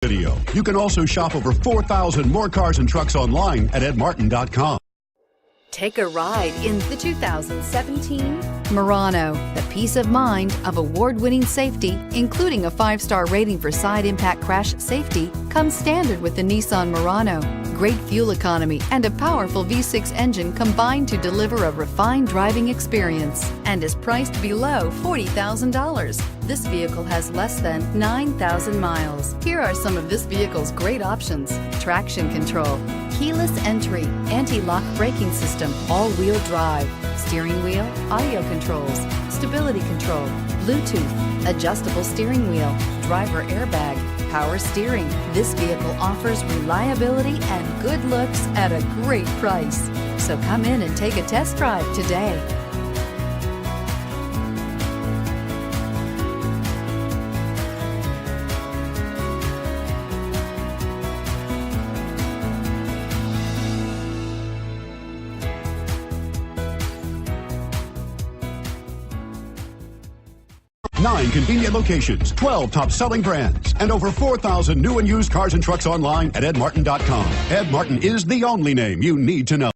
Video. You can also shop over 4,000 more cars and trucks online at edmartin.com. Take a ride in the 2017 Murano. The peace of mind of award-winning safety, including a 5-star rating for side impact crash safety, comes standard with the Nissan Murano. Great fuel economy and a powerful V6 engine combine to deliver a refined driving experience and is priced below $40,000. This vehicle has less than 9,000 miles. Here are some of this vehicle's great options: traction control, keyless entry, anti-lock braking system, all-wheel drive, steering wheel audio controls, stability control, Bluetooth, adjustable steering wheel, driver airbag, power steering. This vehicle offers reliability and good looks at a great price. So come in and take a test drive today. Nine convenient locations, 12 top-selling brands, and over 4,000 new and used cars and trucks online at edmartin.com. Ed Martin is the only name you need to know.